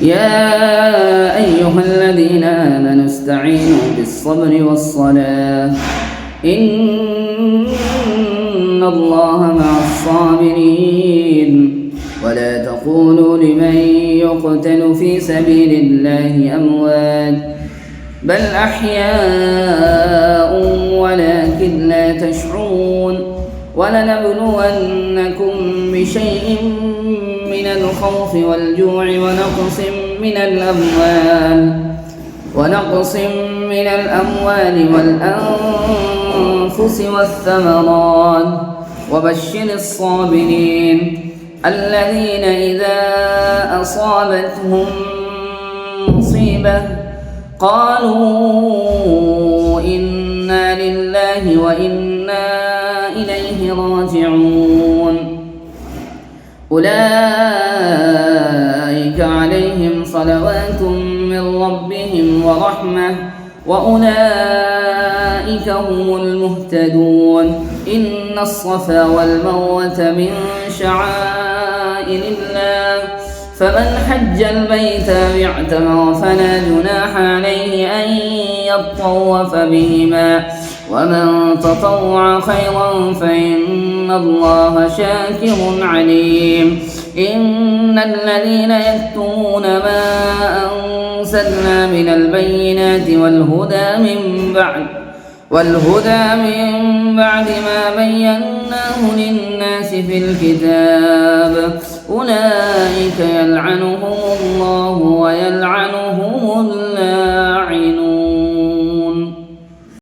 يا أيها الذين آمنوا استعينوا بالصبر والصلاة إن الله مع الصابرين ولا تقولوا لمن يقتل في سبيل الله أموات بل أحياء ولكن لا تشعرون ولنبلونكم بشيء من الخوف والجوع ونقص من الأموال والأنفس والثمرات وبشر الصابرين الذين إذا أصابتهم مصيبة قالوا إنا لله وإنا إليه راجعون أولئك عليهم صلوات من ربهم ورحمة وأولئك هم المهتدون إن الصفا والمروة من شعائر الله فمن حج البيت واعتمر فلا جناح عليه أن يطوف بهما ومن تطوع خيرا فإن الله شاكر عليم إن الذين يكتمون ما أنزلنا من البينات والهدى من بعد ما بيناه للناس في الكتاب أولئك يلعنهم الله ويلعنهم